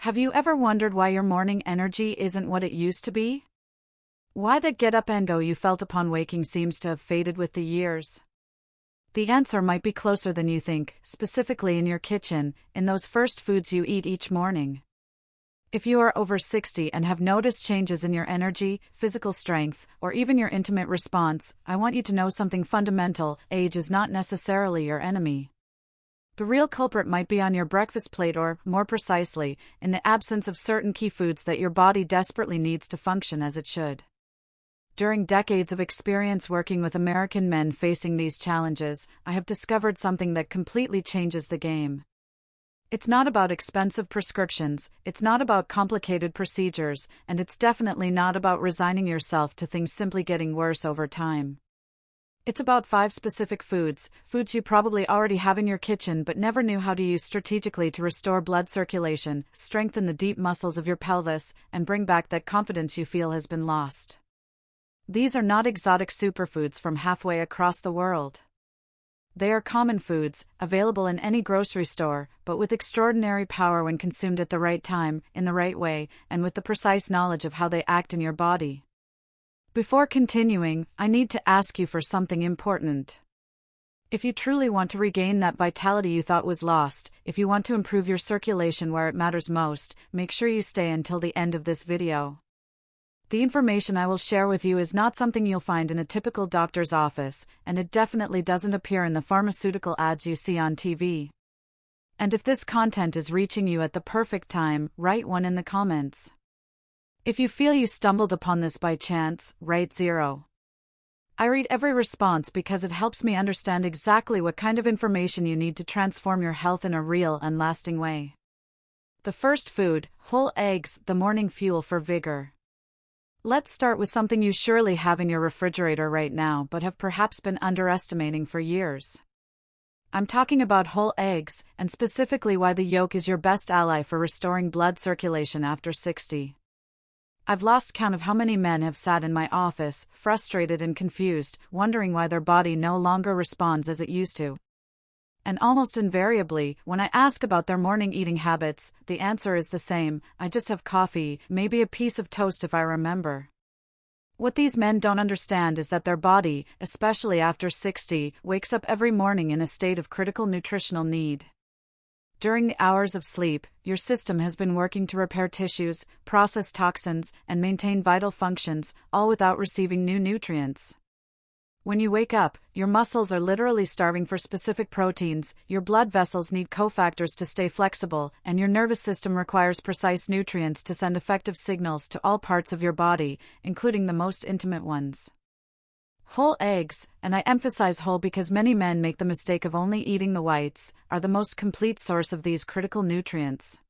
Have you ever wondered why your morning energy isn't what it used to be? Why that get up and go you felt upon waking seems to have faded with the years? The answer might be closer than you think, specifically in your kitchen, in those first foods you eat each morning. If you are over 60 and have noticed changes in your energy, physical strength, or even your intimate response, I want you to know something fundamental: age is not necessarily your enemy. The real culprit might be on your breakfast plate or, more precisely, in the absence of certain key foods that your body desperately needs to function as it should. During decades of experience working with American men facing these challenges, I have discovered something that completely changes the game. It's not about expensive prescriptions, it's not about complicated procedures, and it's definitely not about resigning yourself to things simply getting worse over time. It's about 5 specific foods you probably already have in your kitchen but never knew how to use strategically to restore blood circulation, strengthen the deep muscles of your pelvis, and bring back that confidence you feel has been lost. These are not exotic superfoods from halfway across the world. They are common foods, available in any grocery store, but with extraordinary power when consumed at the right time, in the right way, and with the precise knowledge of how they act in your body. Before continuing, I need to ask you for something important. If you truly want to regain that vitality you thought was lost, if you want to improve your circulation where it matters most, make sure you stay until the end of this video. The information I will share with you is not something you'll find in a typical doctor's office, and it definitely doesn't appear in the pharmaceutical ads you see on TV. And if this content is reaching you at the perfect time, write 1 in the comments. If you feel you stumbled upon this by chance, write 0. I read every response because it helps me understand exactly what kind of information you need to transform your health in a real and lasting way. The first food: whole eggs, the morning fuel for vigor. Let's start with something you surely have in your refrigerator right now but have perhaps been underestimating for years. I'm talking about whole eggs, and specifically why the yolk is your best ally for restoring blood circulation after 60. I've lost count of how many men have sat in my office, frustrated and confused, wondering why their body no longer responds as it used to. And almost invariably, when I ask about their morning eating habits, the answer is the same: I just have coffee, maybe a piece of toast if I remember. What these men don't understand is that their body, especially after 60, wakes up every morning in a state of critical nutritional need. During the hours of sleep, your system has been working to repair tissues, process toxins, and maintain vital functions, all without receiving new nutrients. When you wake up, your muscles are literally starving for specific proteins, your blood vessels need cofactors to stay flexible, and your nervous system requires precise nutrients to send effective signals to all parts of your body, including the most intimate ones. Whole eggs, and I emphasize whole because many men make the mistake of only eating the whites, are the most complete source of these critical nutrients.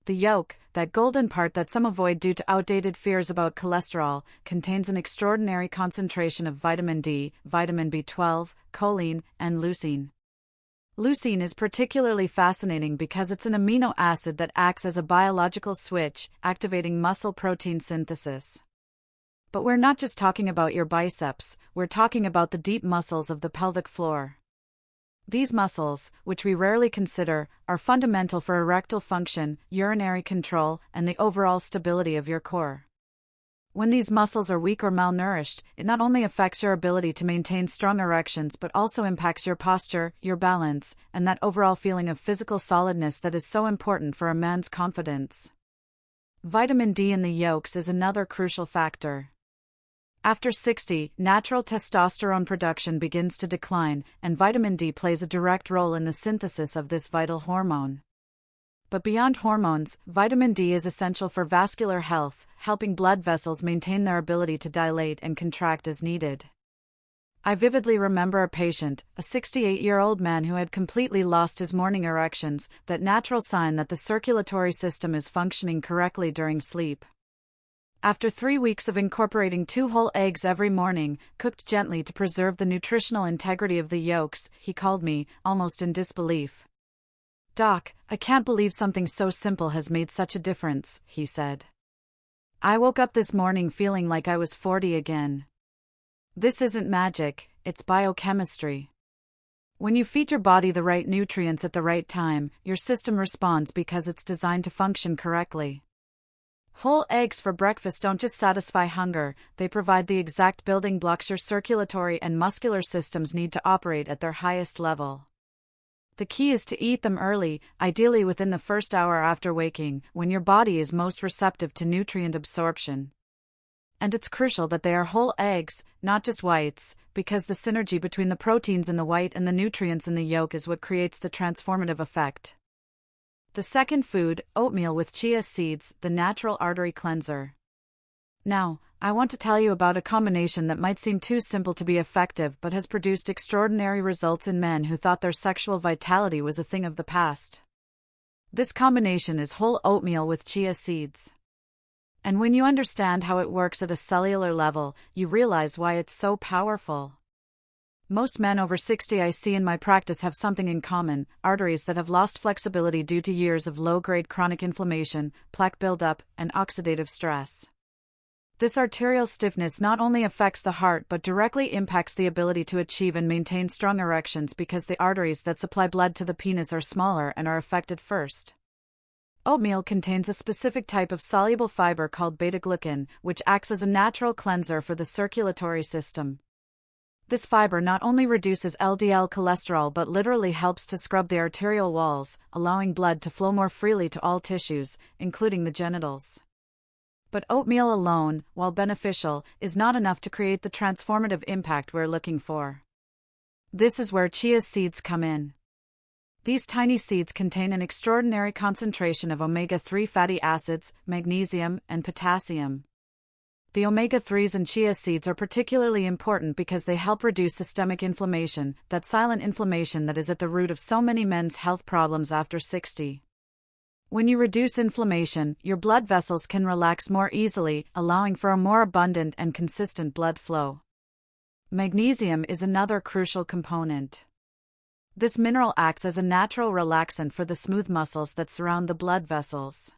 The yolk, that golden part that some avoid due to outdated fears about cholesterol, contains an extraordinary concentration of vitamin D, vitamin B12, choline, and leucine. Leucine is particularly fascinating because it's an amino acid that acts as a biological switch, activating muscle protein synthesis. But we're not just talking about your biceps, we're talking about the deep muscles of the pelvic floor. These muscles, which we rarely consider, are fundamental for erectile function, urinary control, and the overall stability of your core. When these muscles are weak or malnourished, it not only affects your ability to maintain strong erections but also impacts your posture, your balance, and that overall feeling of physical solidness that is so important for a man's confidence. Vitamin D in the yolks is another crucial factor. After 60, natural testosterone production begins to decline, and vitamin D plays a direct role in the synthesis of this vital hormone. But beyond hormones, vitamin D is essential for vascular health, helping blood vessels maintain their ability to dilate and contract as needed. I vividly remember a patient, a 68-year-old man who had completely lost his morning erections, that natural sign that the circulatory system is functioning correctly during sleep. After 3 weeks of incorporating 2 whole eggs every morning, cooked gently to preserve the nutritional integrity of the yolks, he called me, almost in disbelief. "Doc, I can't believe something so simple has made such a difference," he said. "I woke up this morning feeling like I was 40 again. This isn't magic, it's biochemistry." When you feed your body the right nutrients at the right time, your system responds because it's designed to function correctly. Whole eggs for breakfast don't just satisfy hunger, they provide the exact building blocks your circulatory and muscular systems need to operate at their highest level. The key is to eat them early, ideally within the first hour after waking, when your body is most receptive to nutrient absorption. And it's crucial that they are whole eggs, not just whites, because the synergy between the proteins in the white and the nutrients in the yolk is what creates the transformative effect. The second food, oatmeal with chia seeds, the natural artery cleanser. Now, I want to tell you about a combination that might seem too simple to be effective but has produced extraordinary results in men who thought their sexual vitality was a thing of the past. This combination is whole oatmeal with chia seeds. And when you understand how it works at a cellular level, you realize why it's so powerful. Most men over 60 I see in my practice have something in common: arteries that have lost flexibility due to years of low-grade chronic inflammation, plaque buildup, and oxidative stress. This arterial stiffness not only affects the heart but directly impacts the ability to achieve and maintain strong erections because the arteries that supply blood to the penis are smaller and are affected first. Oatmeal contains a specific type of soluble fiber called beta-glucan, which acts as a natural cleanser for the circulatory system. This fiber not only reduces LDL cholesterol but literally helps to scrub the arterial walls, allowing blood to flow more freely to all tissues, including the genitals. But oatmeal alone, while beneficial, is not enough to create the transformative impact we're looking for. This is where chia seeds come in. These tiny seeds contain an extraordinary concentration of omega-3 fatty acids, magnesium, and potassium. The omega-3s in chia seeds are particularly important because they help reduce systemic inflammation, that silent inflammation that is at the root of so many men's health problems after 60. When you reduce inflammation, your blood vessels can relax more easily, allowing for a more abundant and consistent blood flow. Magnesium is another crucial component. This mineral acts as a natural relaxant for the smooth muscles that surround the blood vessels.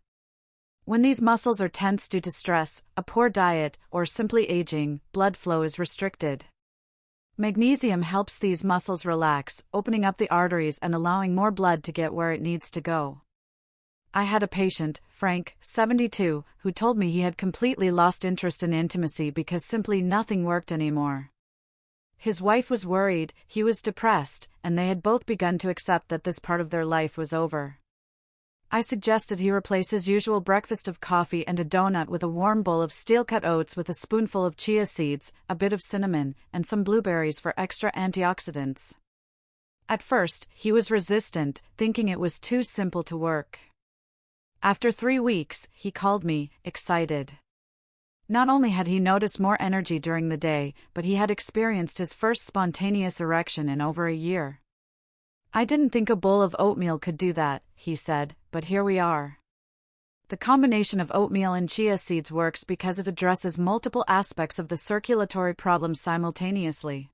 When these muscles are tense due to stress, a poor diet, or simply aging, blood flow is restricted. Magnesium helps these muscles relax, opening up the arteries and allowing more blood to get where it needs to go. I had a patient, Frank, 72, who told me he had completely lost interest in intimacy because simply nothing worked anymore. His wife was worried, he was depressed, and they had both begun to accept that this part of their life was over. I suggested he replace his usual breakfast of coffee and a donut with a warm bowl of steel-cut oats with a spoonful of chia seeds, a bit of cinnamon, and some blueberries for extra antioxidants. At first, he was resistant, thinking it was too simple to work. After 3 weeks, he called me, excited. Not only had he noticed more energy during the day, but he had experienced his first spontaneous erection in over a year. I didn't think a bowl of oatmeal could do that, he said, but here we are. The combination of oatmeal and chia seeds works because it addresses multiple aspects of the circulatory problem simultaneously.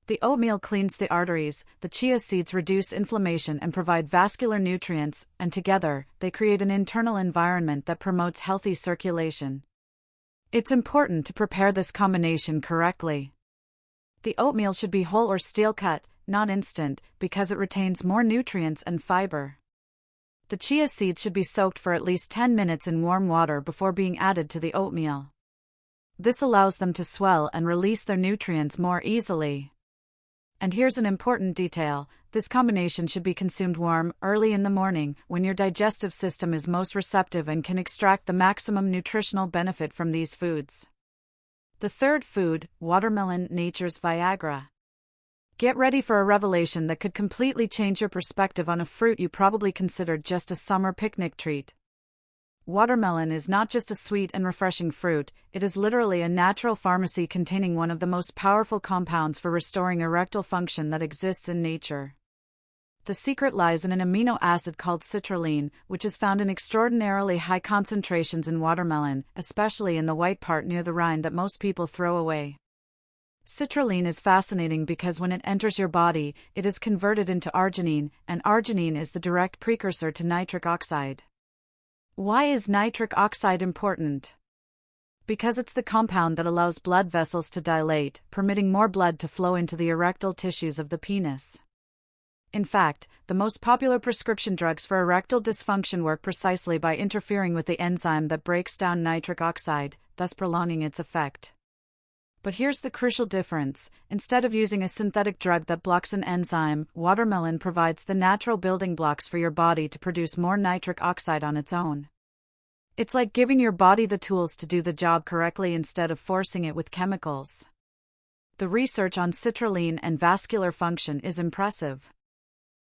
The oatmeal cleans the arteries, the chia seeds reduce inflammation and provide vascular nutrients, and together, they create an internal environment that promotes healthy circulation. It's important to prepare this combination correctly. The oatmeal should be whole or steel-cut, not instant, because it retains more nutrients and fiber. The chia seeds should be soaked for at least 10 minutes in warm water before being added to the oatmeal. This allows them to swell and release their nutrients more easily. And here's an important detail: this combination should be consumed warm, early in the morning, when your digestive system is most receptive and can extract the maximum nutritional benefit from these foods. The third food, watermelon, nature's Viagra. Get ready for a revelation that could completely change your perspective on a fruit you probably considered just a summer picnic treat. Watermelon is not just a sweet and refreshing fruit, it is literally a natural pharmacy containing one of the most powerful compounds for restoring erectile function that exists in nature. The secret lies in an amino acid called citrulline, which is found in extraordinarily high concentrations in watermelon, especially in the white part near the rind that most people throw away. Citrulline is fascinating because when it enters your body, it is converted into arginine, and arginine is the direct precursor to nitric oxide. Why is nitric oxide important? Because it's the compound that allows blood vessels to dilate, permitting more blood to flow into the erectile tissues of the penis. In fact, the most popular prescription drugs for erectile dysfunction work precisely by interfering with the enzyme that breaks down nitric oxide, thus prolonging its effect. But here's the crucial difference: instead of using a synthetic drug that blocks an enzyme, watermelon provides the natural building blocks for your body to produce more nitric oxide on its own. It's like giving your body the tools to do the job correctly instead of forcing it with chemicals. The research on citrulline and vascular function is impressive.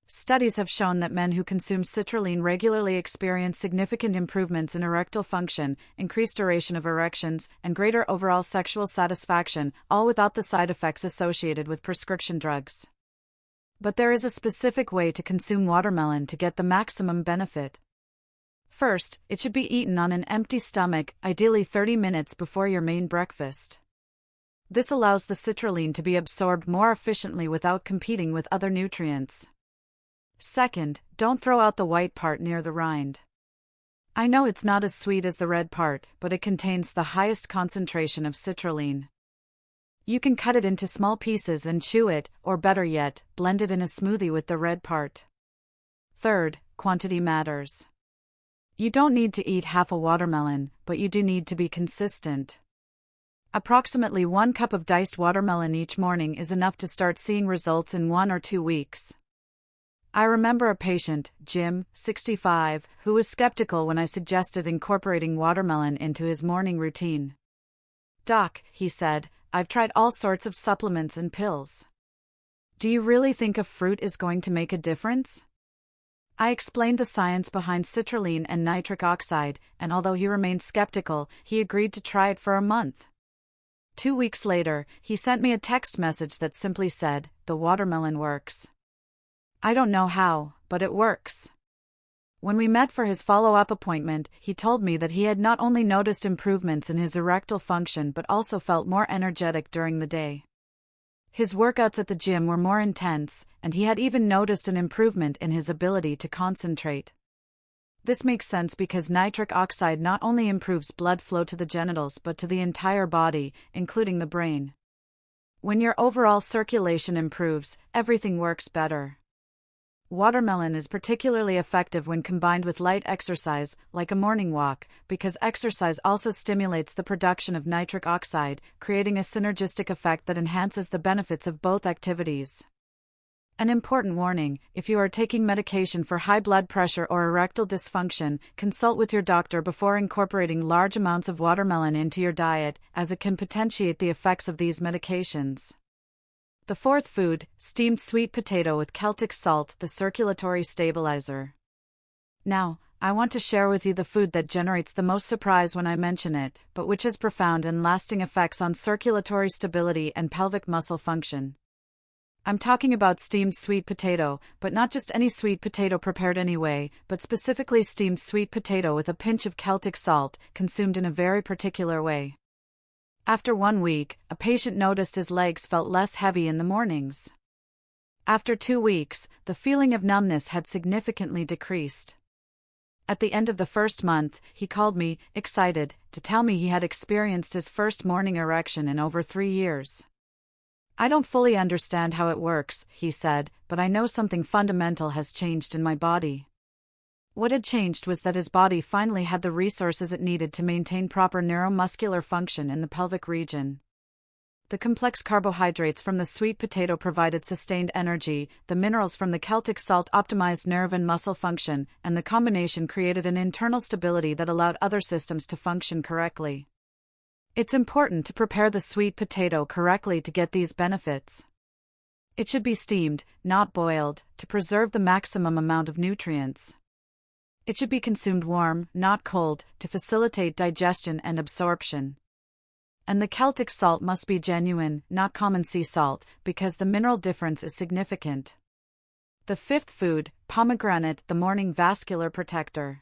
Studies have shown that men who consume citrulline regularly experience significant improvements in erectile function, increased duration of erections, and greater overall sexual satisfaction, all without the side effects associated with prescription drugs. But there is a specific way to consume watermelon to get the maximum benefit. First, it should be eaten on an empty stomach, ideally 30 minutes before your main breakfast. This allows the citrulline to be absorbed more efficiently without competing with other nutrients. Second, don't throw out the white part near the rind. I know it's not as sweet as the red part, but it contains the highest concentration of citrulline. You can cut it into small pieces and chew it, or better yet, blend it in a smoothie with the red part. Third, quantity matters. You don't need to eat half a watermelon, but you do need to be consistent. Approximately 1 cup of diced watermelon each morning is enough to start seeing results in 1 or 2 weeks. I remember a patient, Jim, 65, who was skeptical when I suggested incorporating watermelon into his morning routine. "Doc," he said, "I've tried all sorts of supplements and pills. Do you really think a fruit is going to make a difference?" I explained the science behind citrulline and nitric oxide, and although he remained skeptical, he agreed to try it for a month. 2 weeks later, he sent me a text message that simply said, "The watermelon works." I don't know how, but it works. When we met for his follow-up appointment, he told me that he had not only noticed improvements in his erectile function but also felt more energetic during the day. His workouts at the gym were more intense, and he had even noticed an improvement in his ability to concentrate. This makes sense because nitric oxide not only improves blood flow to the genitals but to the entire body, including the brain. When your overall circulation improves, everything works better. Watermelon is particularly effective when combined with light exercise, like a morning walk, because exercise also stimulates the production of nitric oxide, creating a synergistic effect that enhances the benefits of both activities. An important warning: if you are taking medication for high blood pressure or erectile dysfunction, consult with your doctor before incorporating large amounts of watermelon into your diet, as it can potentiate the effects of these medications. The fourth food, steamed sweet potato with Celtic salt, the circulatory stabilizer. Now, I want to share with you the food that generates the most surprise when I mention it, but which has profound and lasting effects on circulatory stability and pelvic muscle function. I'm talking about steamed sweet potato, but not just any sweet potato prepared anyway, but specifically steamed sweet potato with a pinch of Celtic salt, consumed in a very particular way. After 1 week, a patient noticed his legs felt less heavy in the mornings. After 2 weeks, the feeling of numbness had significantly decreased. At the end of the first month, he called me, excited, to tell me he had experienced his first morning erection in over 3 years. "I don't fully understand how it works," he said, "but I know something fundamental has changed in my body." What had changed was that his body finally had the resources it needed to maintain proper neuromuscular function in the pelvic region. The complex carbohydrates from the sweet potato provided sustained energy, the minerals from the Celtic salt optimized nerve and muscle function, and the combination created an internal stability that allowed other systems to function correctly. It's important to prepare the sweet potato correctly to get these benefits. It should be steamed, not boiled, to preserve the maximum amount of nutrients. It should be consumed warm, not cold, to facilitate digestion and absorption. And the Celtic salt must be genuine, not common sea salt, because the mineral difference is significant. The fifth food, pomegranate, the morning vascular protector.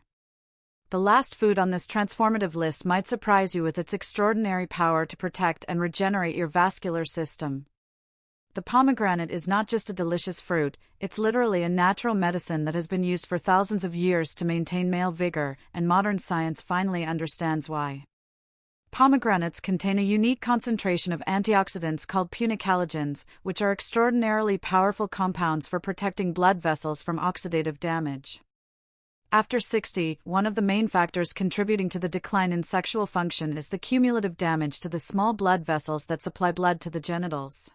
The last food on this transformative list might surprise you with its extraordinary power to protect and regenerate your vascular system. The pomegranate is not just a delicious fruit, it's literally a natural medicine that has been used for thousands of years to maintain male vigor, and modern science finally understands why. Pomegranates contain a unique concentration of antioxidants called punicalagins, which are extraordinarily powerful compounds for protecting blood vessels from oxidative damage. After 60, one of the main factors contributing to the decline in sexual function is the cumulative damage to the small blood vessels that supply blood to the genitals.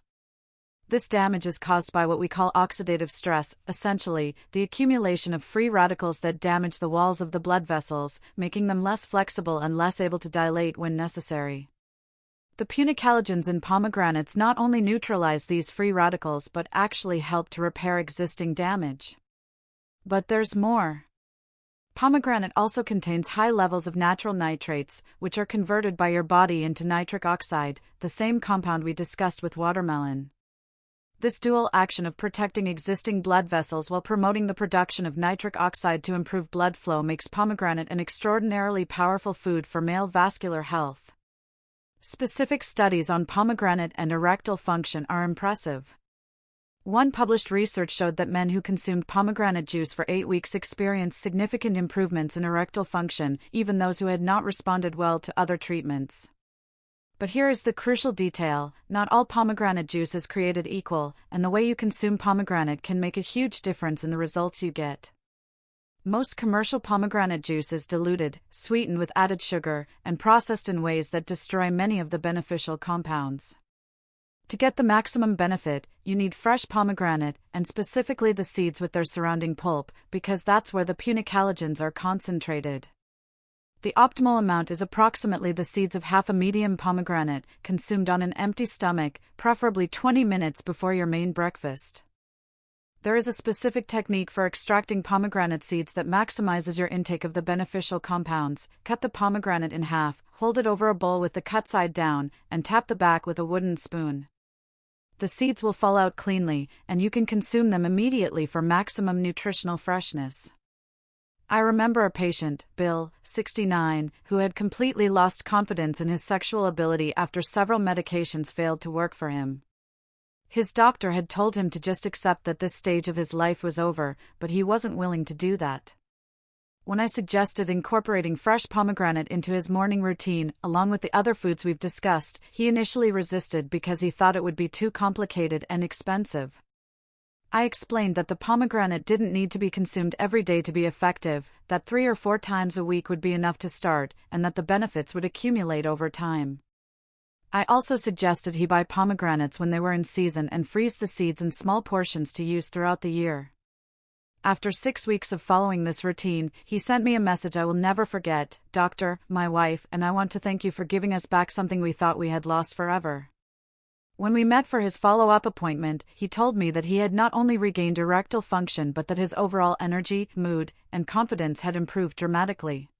This damage is caused by what we call oxidative stress, essentially, the accumulation of free radicals that damage the walls of the blood vessels, making them less flexible and less able to dilate when necessary. The punicalagins in pomegranates not only neutralize these free radicals but actually help to repair existing damage. But there's more. Pomegranate also contains high levels of natural nitrates, which are converted by your body into nitric oxide, the same compound we discussed with watermelon. This dual action of protecting existing blood vessels while promoting the production of nitric oxide to improve blood flow makes pomegranate an extraordinarily powerful food for male vascular health. Specific studies on pomegranate and erectile function are impressive. One published research showed that men who consumed pomegranate juice for 8 weeks experienced significant improvements in erectile function, even those who had not responded well to other treatments. But here is the crucial detail: not all pomegranate juice is created equal, and the way you consume pomegranate can make a huge difference in the results you get. Most commercial pomegranate juice is diluted, sweetened with added sugar, and processed in ways that destroy many of the beneficial compounds. To get the maximum benefit, you need fresh pomegranate, and specifically the seeds with their surrounding pulp, because that's where the punicalagins are concentrated. The optimal amount is approximately the seeds of half a medium pomegranate, consumed on an empty stomach, preferably 20 minutes before your main breakfast. There is a specific technique for extracting pomegranate seeds that maximizes your intake of the beneficial compounds. Cut the pomegranate in half, hold it over a bowl with the cut side down, and tap the back with a wooden spoon. The seeds will fall out cleanly, and you can consume them immediately for maximum nutritional freshness. I remember a patient, Bill, 69, who had completely lost confidence in his sexual ability after several medications failed to work for him. His doctor had told him to just accept that this stage of his life was over, but he wasn't willing to do that. When I suggested incorporating fresh pomegranate into his morning routine, along with the other foods we've discussed, he initially resisted because he thought it would be too complicated and expensive. I explained that the pomegranate didn't need to be consumed every day to be effective, that 3 or 4 times a week would be enough to start, and that the benefits would accumulate over time. I also suggested he buy pomegranates when they were in season and freeze the seeds in small portions to use throughout the year. After 6 weeks of following this routine, he sent me a message I will never forget: "Doctor, my wife and I want to thank you for giving us back something we thought we had lost forever." When we met for his follow-up appointment, he told me that he had not only regained erectile function but that his overall energy, mood, and confidence had improved dramatically.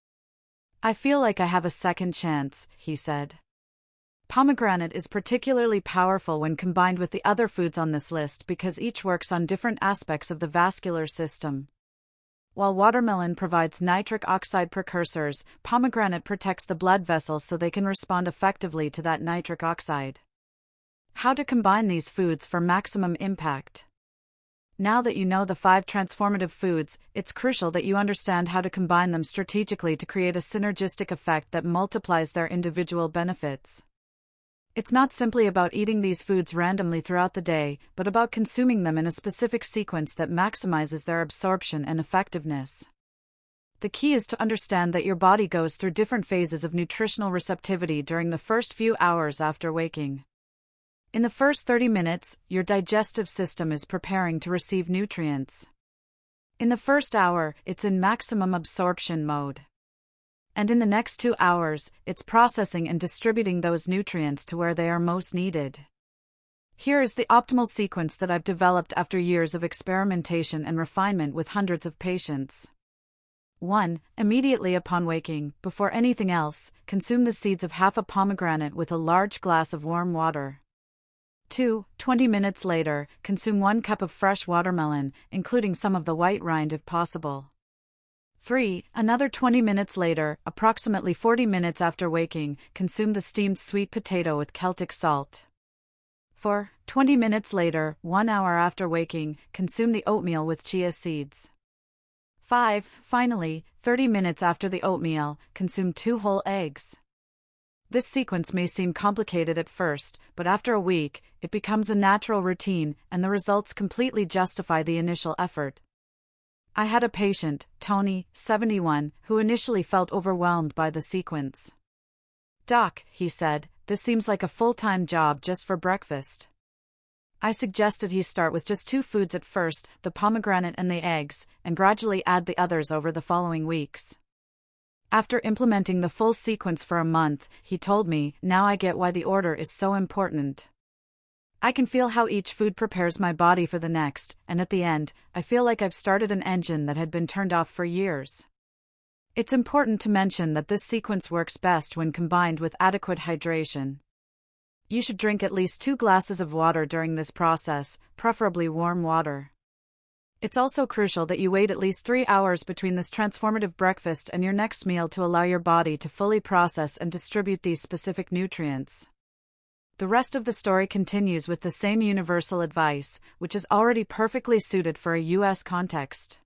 "I feel like I have a second chance," he said. Pomegranate is particularly powerful when combined with the other foods on this list because each works on different aspects of the vascular system. While watermelon provides nitric oxide precursors, pomegranate protects the blood vessels so they can respond effectively to that nitric oxide. How to combine these foods for maximum impact? Now that you know the 5 transformative foods, it's crucial that you understand how to combine them strategically to create a synergistic effect that multiplies their individual benefits. It's not simply about eating these foods randomly throughout the day, but about consuming them in a specific sequence that maximizes their absorption and effectiveness. The key is to understand that your body goes through different phases of nutritional receptivity during the first few hours after waking. In the first 30 minutes, your digestive system is preparing to receive nutrients. In the first hour, it's in maximum absorption mode. And in the next 2 hours, it's processing and distributing those nutrients to where they are most needed. Here is the optimal sequence that I've developed after years of experimentation and refinement with hundreds of patients. 1. Immediately upon waking, before anything else, consume the seeds of half a pomegranate with a large glass of warm water. 2. 20 minutes later, consume 1 cup of fresh watermelon, including some of the white rind if possible. 3. Another 20 minutes later, approximately 40 minutes after waking, consume the steamed sweet potato with Celtic salt. 4. 20 minutes later, 1 hour after waking, consume the oatmeal with chia seeds. 5. Finally, 30 minutes after the oatmeal, consume 2 whole eggs. This sequence may seem complicated at first, but after a week, it becomes a natural routine, and the results completely justify the initial effort. I had a patient, Tony, 71, who initially felt overwhelmed by the sequence. "Doc," he said, "this seems like a full-time job just for breakfast." I suggested he start with just 2 foods at first, the pomegranate and the eggs, and gradually add the others over the following weeks. After implementing the full sequence for a month, he told me, "Now I get why the order is so important. I can feel how each food prepares my body for the next, and at the end, I feel like I've started an engine that had been turned off for years." It's important to mention that this sequence works best when combined with adequate hydration. You should drink at least 2 glasses of water during this process, preferably warm water. It's also crucial that you wait at least 3 hours between this transformative breakfast and your next meal to allow your body to fully process and distribute these specific nutrients. The rest of the story continues with the same universal advice, which is already perfectly suited for a US context.